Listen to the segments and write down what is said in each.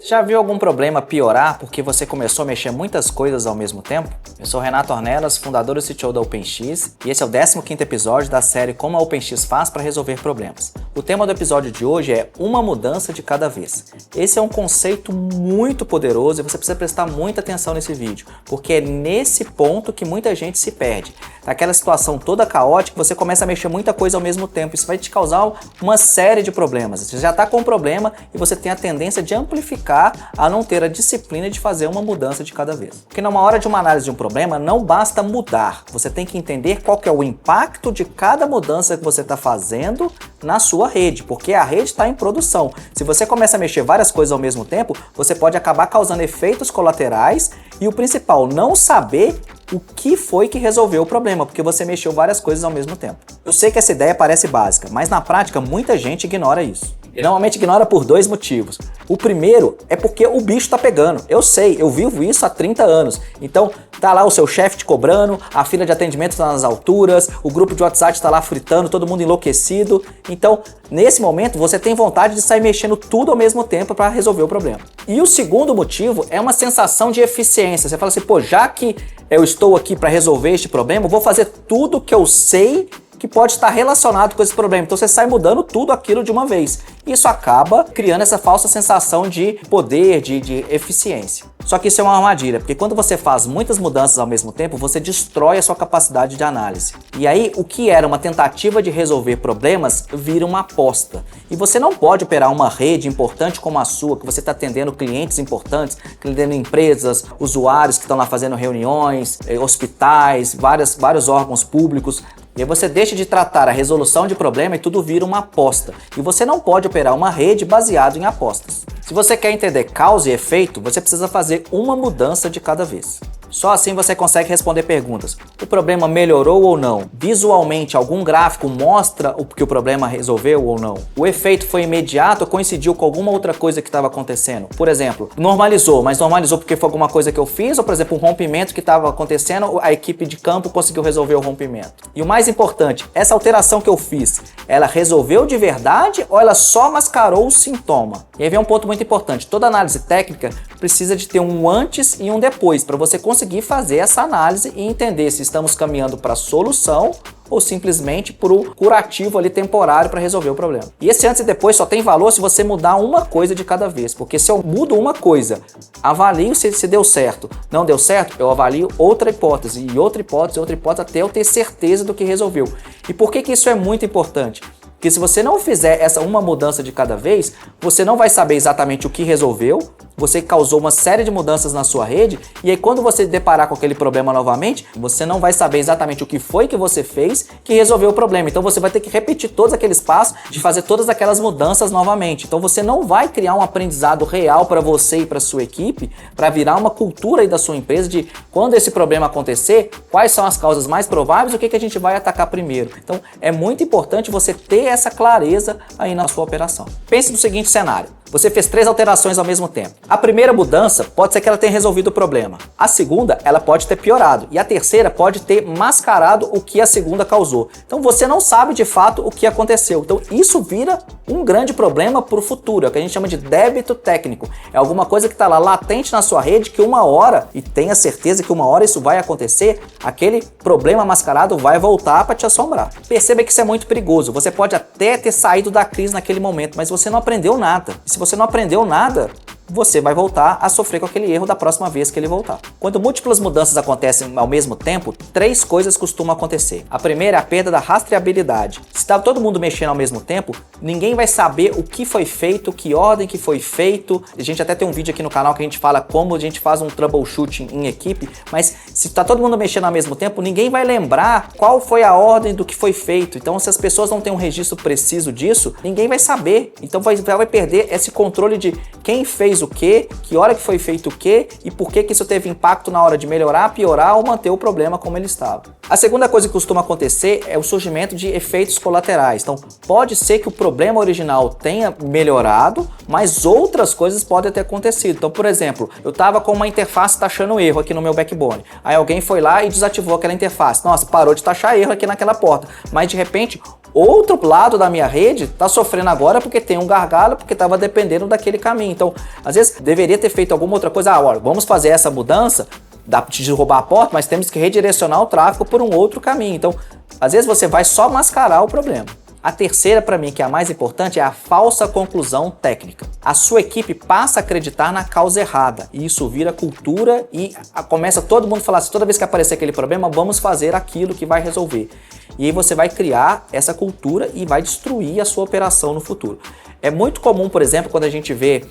Já viu algum problema piorar porque você começou a mexer muitas coisas ao mesmo tempo? Eu sou Renato Ornelas, fundador e CTO da OpenX, e esse é o 15º episódio da série Como a OpenX faz para resolver problemas. O tema do episódio de hoje é uma mudança de cada vez. Esse é um conceito muito poderoso e você precisa prestar muita atenção nesse vídeo, porque é nesse ponto que muita gente se perde. Naquela situação toda caótica, você começa a mexer muita coisa ao mesmo tempo. Isso vai te causar uma série de problemas. Você já está com um problema e você tem a tendência de amplificar a não ter a disciplina de fazer uma mudança de cada vez. Porque numa hora de uma análise de um problema, não basta mudar. Você tem que entender qual que é o impacto de cada mudança que você está fazendo na sua rede, porque a rede está em produção. Se você começa a mexer várias coisas ao mesmo tempo, você pode acabar causando efeitos colaterais e o principal, não saber o que foi que resolveu o problema, porque você mexeu várias coisas ao mesmo tempo. Eu sei que essa ideia parece básica, mas na prática muita gente ignora isso. E normalmente ignora por dois motivos. O primeiro é porque o bicho tá pegando. Eu sei, eu vivo isso há 30 anos. Então, tá lá o seu chefe te cobrando, a fila de atendimento tá nas alturas, o grupo de WhatsApp tá lá fritando, todo mundo enlouquecido. Então, nesse momento, você tem vontade de sair mexendo tudo ao mesmo tempo para resolver o problema. E o segundo motivo é uma sensação de eficiência. Você fala assim, pô, já que eu estou aqui para resolver este problema, eu vou fazer tudo que eu sei que pode estar relacionado com esse problema. Então você sai mudando tudo aquilo de uma vez. Isso acaba criando essa falsa sensação de poder, de eficiência. Só que isso é uma armadilha, porque quando você faz muitas mudanças ao mesmo tempo, você destrói a sua capacidade de análise. E aí, o que era uma tentativa de resolver problemas vira uma aposta. E você não pode operar uma rede importante como a sua, que você está atendendo clientes importantes, atendendo empresas, usuários que estão lá fazendo reuniões, hospitais, vários órgãos públicos. E aí você deixa de tratar a resolução de problema e tudo vira uma aposta. E você não pode operar uma rede baseada em apostas. Se você quer entender causa e efeito, você precisa fazer uma mudança de cada vez. Só assim você consegue responder perguntas. O problema melhorou ou não? Visualmente, algum gráfico mostra o que o problema resolveu ou não? O efeito foi imediato ou coincidiu com alguma outra coisa que estava acontecendo? Por exemplo, normalizou, mas normalizou porque foi alguma coisa que eu fiz? Ou, por exemplo, um rompimento que estava acontecendo, a equipe de campo conseguiu resolver o rompimento? E o mais importante, essa alteração que eu fiz, ela resolveu de verdade ou ela só mascarou o sintoma? E aí vem um ponto muito importante. Toda análise técnica precisa de ter um antes e um depois, para você conseguir fazer essa análise e entender se estamos caminhando para a solução ou simplesmente para o curativo ali temporário para resolver o problema. E esse antes e depois só tem valor se você mudar uma coisa de cada vez, porque se eu mudo uma coisa, avalio se deu certo. Não deu certo, eu avalio outra hipótese, e outra hipótese, até eu ter certeza do que resolveu. E por que isso é muito importante? Porque se você não fizer essa uma mudança de cada vez, você não vai saber exatamente o que resolveu, você causou uma série de mudanças na sua rede, e aí quando você deparar com aquele problema novamente, você não vai saber exatamente o que foi que você fez que resolveu o problema. Então você vai ter que repetir todos aqueles passos de fazer todas aquelas mudanças novamente. Então você não vai criar um aprendizado real para você e para sua equipe, para virar uma cultura aí da sua empresa de quando esse problema acontecer, quais são as causas mais prováveis, o que a gente vai atacar primeiro. Então é muito importante você ter essa clareza aí na sua operação. Pense no seguinte cenário. Você fez 3 alterações ao mesmo tempo. A primeira mudança pode ser que ela tenha resolvido o problema. A segunda, ela pode ter piorado. E a terceira pode ter mascarado o que a segunda causou. Então você não sabe de fato o que aconteceu. Então isso vira um grande problema para o futuro. É o que a gente chama de débito técnico. É alguma coisa que está lá latente na sua rede que uma hora, e tenha certeza que uma hora isso vai acontecer, aquele problema mascarado vai voltar para te assombrar. Perceba que isso é muito perigoso. Você pode até ter saído da crise naquele momento, mas você não aprendeu nada. Se você não aprendeu nada, você vai voltar a sofrer com aquele erro da próxima vez que ele voltar. Quando múltiplas mudanças acontecem ao mesmo tempo, 3 coisas costumam acontecer. A primeira é a perda da rastreabilidade. Se está todo mundo mexendo ao mesmo tempo, ninguém vai saber o que foi feito, que ordem que foi feito. A gente até tem um vídeo aqui no canal que a gente fala como a gente faz um troubleshooting em equipe, mas se está todo mundo mexendo ao mesmo tempo, ninguém vai lembrar qual foi a ordem do que foi feito. Então, se as pessoas não têm um registro preciso disso, ninguém vai saber. Então, vai perder esse controle de quem fez o que hora que foi feito o que e por que isso teve impacto na hora de melhorar, piorar ou manter o problema como ele estava. A segunda coisa que costuma acontecer é o surgimento de efeitos colaterais. Então, pode ser que problema original tenha melhorado, mas outras coisas podem ter acontecido. Então, por exemplo, eu estava com uma interface taxando erro aqui no meu backbone. Aí alguém foi lá e desativou aquela interface. Nossa, parou de taxar erro aqui naquela porta. Mas de repente, outro lado da minha rede está sofrendo agora porque tem um gargalo, porque estava dependendo daquele caminho. Então, às vezes, deveria ter feito alguma outra coisa. Olha, vamos fazer essa mudança, dá para derrubar a porta, mas temos que redirecionar o tráfego por um outro caminho. Então, às vezes você vai só mascarar o problema. A terceira, para mim, que é a mais importante, é a falsa conclusão técnica. A sua equipe passa a acreditar na causa errada e isso vira cultura e começa todo mundo a falar assim, toda vez que aparecer aquele problema, vamos fazer aquilo que vai resolver. E aí você vai criar essa cultura e vai destruir a sua operação no futuro. É muito comum, por exemplo, quando a gente vê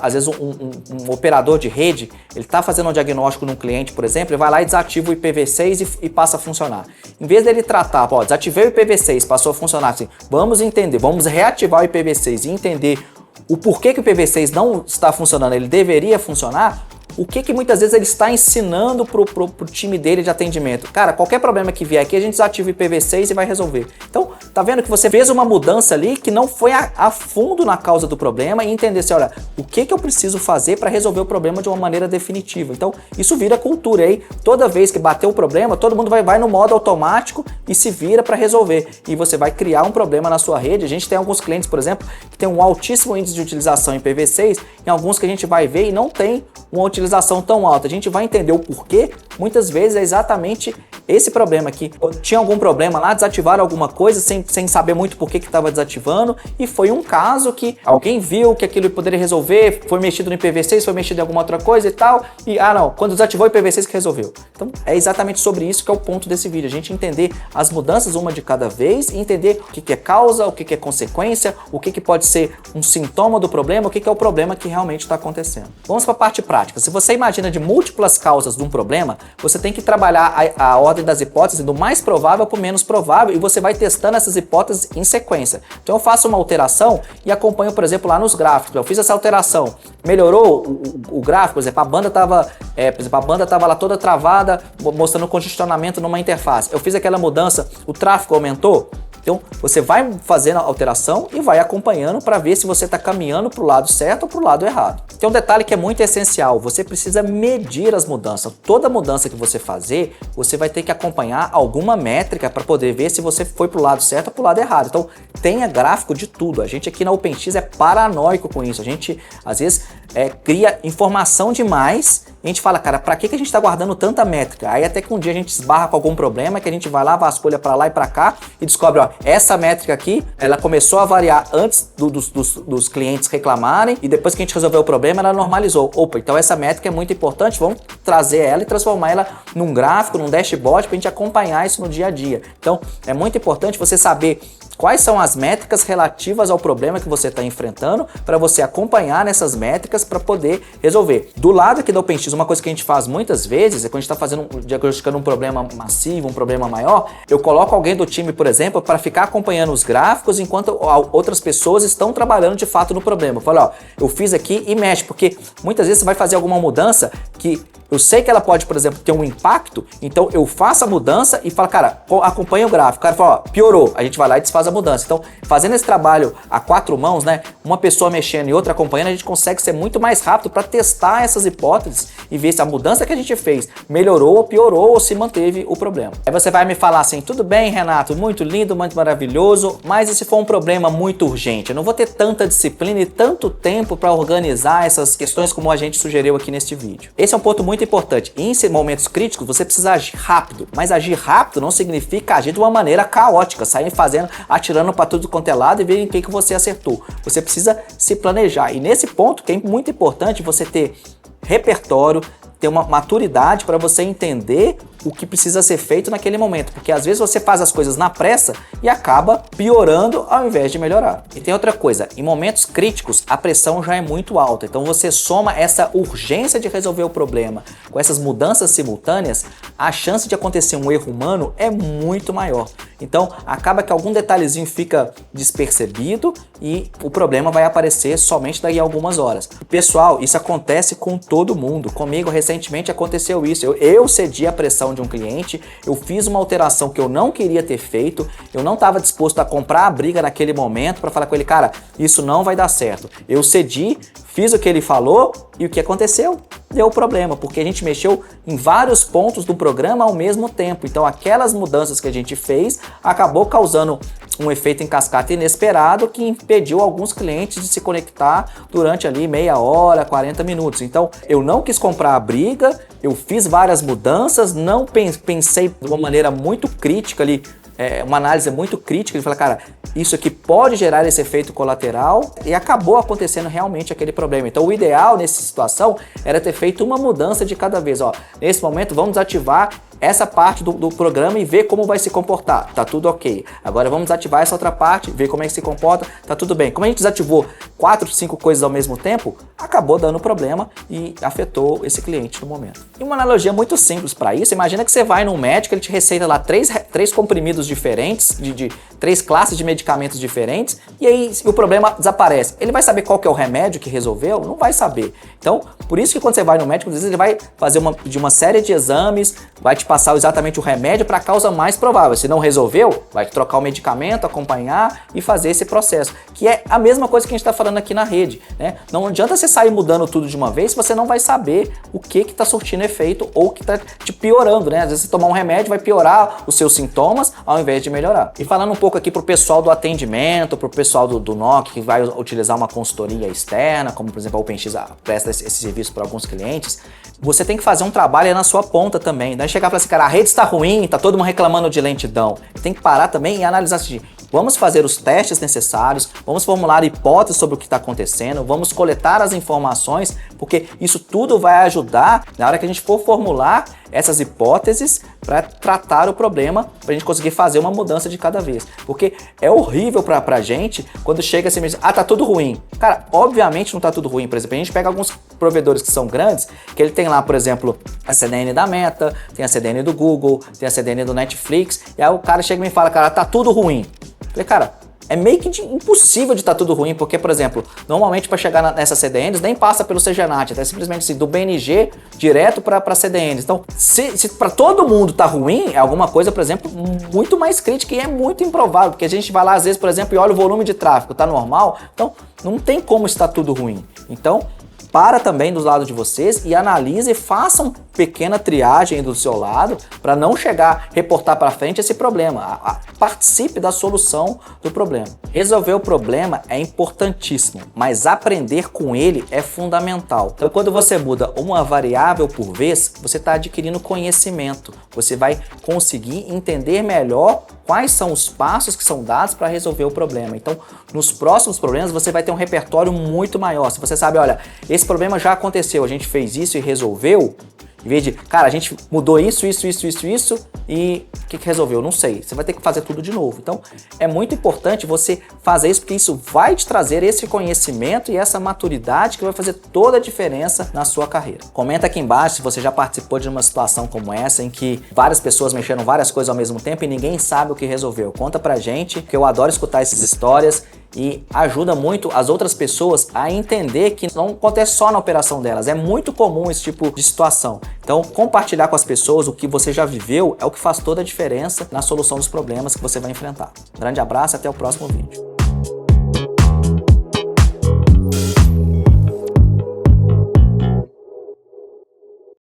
às vezes um operador de rede, ele está fazendo um diagnóstico num cliente, por exemplo, ele vai lá e desativa o IPv6 e passa a funcionar. Em vez dele tratar, desativei o IPv6, passou a funcionar assim, vamos entender, vamos reativar o IPv6 e entender o porquê que o IPv6 não está funcionando, ele deveria funcionar. O que muitas vezes ele está ensinando pro time dele de atendimento? Cara, qualquer problema que vier aqui, a gente desativa o IPv6 e vai resolver. Então, tá vendo que você fez uma mudança ali que não foi a fundo na causa do problema e entender assim, olha, o que eu preciso fazer para resolver o problema de uma maneira definitiva. Então, isso vira cultura. E aí, toda vez que bater o problema, todo mundo vai no modo automático e se vira para resolver. E você vai criar um problema na sua rede. A gente tem alguns clientes, por exemplo, que tem um altíssimo índice de utilização em IPv6, em alguns que a gente vai ver e não tem uma utilização tão alta. A gente vai entender o porquê. Muitas vezes é exatamente esse problema aqui. Tinha algum problema lá, desativaram alguma coisa sem saber muito por que estava desativando e foi um caso que alguém viu que aquilo poderia resolver, foi mexido no IPv6, foi mexido em alguma outra coisa e tal, e não, quando desativou o IPv6 que resolveu. Então é exatamente sobre isso que é o ponto desse vídeo, a gente entender as mudanças uma de cada vez e entender o que é causa, o que é consequência, o que pode ser um sintoma do problema, o que é o problema que realmente está acontecendo. Vamos para a parte prática. Se você imagina de múltiplas causas de um problema, você tem que trabalhar a ordem das hipóteses do mais provável para o menos provável e você vai testando essas hipóteses em sequência. Então eu faço uma alteração e acompanho, por exemplo, lá nos gráficos. Eu fiz essa alteração, melhorou o gráfico, por exemplo, a banda estava lá toda travada, mostrando congestionamento numa interface. Eu fiz aquela mudança, o tráfego aumentou. Então, você vai fazendo a alteração e vai acompanhando para ver se você está caminhando para o lado certo ou para o lado errado. Tem um detalhe que é muito essencial, você precisa medir as mudanças. Toda mudança que você fazer, você vai ter que acompanhar alguma métrica para poder ver se você foi para o lado certo ou para o lado errado. Então, tenha gráfico de tudo. A gente aqui na OpenX é paranoico com isso. A gente, às vezes, cria informação demais e a gente fala, cara, para que a gente está guardando tanta métrica? Aí até que um dia a gente esbarra com algum problema, que a gente vai lá, vasculha para lá e para cá e descobre, ó, essa métrica aqui, ela começou a variar antes dos clientes reclamarem e depois que a gente resolveu o problema, ela normalizou. Opa, então essa métrica é muito importante, vamos trazer ela e transformar ela num gráfico, num dashboard para a gente acompanhar isso no dia a dia. Então, é muito importante você saber quais são as métricas relativas ao problema que você está enfrentando para você acompanhar nessas métricas para poder resolver. Do lado aqui da OpenX, uma coisa que a gente faz muitas vezes é quando a gente está diagnosticando um problema massivo, um problema maior, eu coloco alguém do time, por exemplo, para ficar acompanhando os gráficos enquanto outras pessoas estão trabalhando de fato no problema. Eu falo, ó, eu fiz aqui e mexe, porque muitas vezes você vai fazer alguma mudança que eu sei que ela pode, por exemplo, ter um impacto, então eu faço a mudança e falo, cara, acompanha o gráfico. O cara fala, ó, piorou, a gente vai lá e desfaz a mudança. Então, fazendo esse trabalho a quatro mãos, né, uma pessoa mexendo e outra acompanhando, a gente consegue ser muito mais rápido para testar essas hipóteses e ver se a mudança que a gente fez melhorou ou piorou ou se manteve o problema. Aí você vai me falar assim, tudo bem, Renato, muito lindo, muito maravilhoso, mas e se for um problema muito urgente? Eu não vou ter tanta disciplina e tanto tempo para organizar essas questões como a gente sugeriu aqui neste vídeo. Esse é um ponto muito importante. Em momentos críticos, você precisa agir rápido, mas agir rápido não significa agir de uma maneira caótica, sair fazendo, atirando para tudo quanto é lado e ver em que você acertou. Você precisa se planejar. E nesse ponto que é muito importante você ter repertório, ter uma maturidade para você entender o que precisa ser feito naquele momento, porque às vezes você faz as coisas na pressa e acaba piorando ao invés de melhorar. E tem outra coisa, em momentos críticos a pressão já é muito alta, então você soma essa urgência de resolver o problema com essas mudanças simultâneas, a chance de acontecer um erro humano é muito maior. Então acaba que algum detalhezinho fica despercebido e o problema vai aparecer somente daqui a algumas horas. Pessoal, isso acontece com todo mundo. Comigo recentemente recentemente aconteceu isso, eu cedi à pressão de um cliente, eu fiz uma alteração que eu não queria ter feito, eu não estava disposto a comprar a briga naquele momento para falar com ele, cara, isso não vai dar certo. Eu cedi, fiz o que ele falou e o que aconteceu? Deu problema, porque a gente mexeu em vários pontos do programa ao mesmo tempo. Então aquelas mudanças que a gente fez acabou causando um efeito em cascata inesperado que impediu alguns clientes de se conectar durante ali meia hora, 40 minutos. Então eu não quis comprar a briga, eu fiz várias mudanças, não pensei de uma maneira muito crítica ali, uma análise muito crítica de falar, cara, isso aqui pode gerar esse efeito colateral e acabou acontecendo realmente aquele problema. Então o ideal nessa situação era ter feito uma mudança de cada vez. Ó, nesse momento vamos desativar essa parte do programa e ver como vai se comportar. Tá tudo ok. Agora vamos desativar essa outra parte, ver como é que se comporta, tá tudo bem. Como a gente desativou 4, 5 coisas ao mesmo tempo, acabou dando problema e afetou esse cliente no momento. E uma analogia muito simples para isso, imagina que você vai num médico, ele te receita lá três comprimidos diferentes, de 3 classes de medicamentos diferentes, e aí o problema desaparece. Ele vai saber qual que é o remédio que resolveu? Não vai saber. Então, por isso que quando você vai no médico, às vezes ele vai fazer uma série de exames, vai te passar exatamente o remédio para a causa mais provável. Se não resolveu, vai trocar o medicamento, acompanhar e fazer esse processo. Que é a mesma coisa que a gente está falando aqui na rede, né? Não adianta você sair mudando tudo de uma vez se você não vai saber o que está surtindo efeito ou que está te piorando, né? Às vezes você tomar um remédio vai piorar os seus sintomas ao invés de melhorar. E falando um pouco aqui para o pessoal do atendimento, para o pessoal do NOC que vai utilizar uma consultoria externa, como por exemplo a OpenX presta esse serviço para alguns clientes, você tem que fazer um trabalho aí na sua ponta também. Não é chegar e falar assim, cara, a rede está ruim, está todo mundo reclamando de lentidão. Tem que parar também e analisar assim, vamos fazer os testes necessários, vamos formular hipóteses sobre o que está acontecendo, vamos coletar as informações, porque isso tudo vai ajudar na hora que a gente for formular essas hipóteses para tratar o problema, para a gente conseguir fazer uma mudança de cada vez. Porque é horrível para a gente quando chega assim, tá tudo ruim. Cara, obviamente não tá tudo ruim. Por exemplo, a gente pega alguns provedores que são grandes, que ele tem lá, por exemplo, a CDN da Meta, tem a CDN do Google, tem a CDN do Netflix, e aí o cara chega e me fala, cara, tá tudo ruim. Eu falei, cara, é meio que impossível de estar tudo ruim, porque, por exemplo, normalmente para chegar nessas CDNs nem passa pelo CGNAT, até simplesmente assim, do BNG direto para CDNs. Então, se para todo mundo tá ruim, é alguma coisa, por exemplo, muito mais crítica e é muito improvável, porque a gente vai lá às vezes, por exemplo, e olha o volume de tráfego, tá normal, então não tem como estar tudo ruim. Então, para também do lado de vocês e analise e faça uma pequena triagem do seu lado para não chegar, reportar para frente esse problema. Participe da solução do problema. Resolver o problema é importantíssimo, mas aprender com ele é fundamental. Então, quando você muda uma variável por vez, você está adquirindo conhecimento. Você vai conseguir entender melhor quais são os passos que são dados para resolver o problema. Então, nos próximos problemas, você vai ter um repertório muito maior. Se você sabe, olha, esse problema já aconteceu, a gente fez isso e resolveu, em vez de, cara, a gente mudou isso e o que resolveu? Não sei. Você vai ter que fazer tudo de novo. Então, é muito importante você fazer isso, porque isso vai te trazer esse conhecimento e essa maturidade que vai fazer toda a diferença na sua carreira. Comenta aqui embaixo se você já participou de uma situação como essa, em que várias pessoas mexeram várias coisas ao mesmo tempo e ninguém sabe o que resolveu. Conta pra gente, que eu adoro escutar essas histórias e ajuda muito as outras pessoas a entender que não acontece só na operação delas. É muito comum esse tipo de situação. Então, compartilhar com as pessoas o que você já viveu é o que faz toda a diferença na solução dos problemas que você vai enfrentar. Grande abraço e até o próximo vídeo.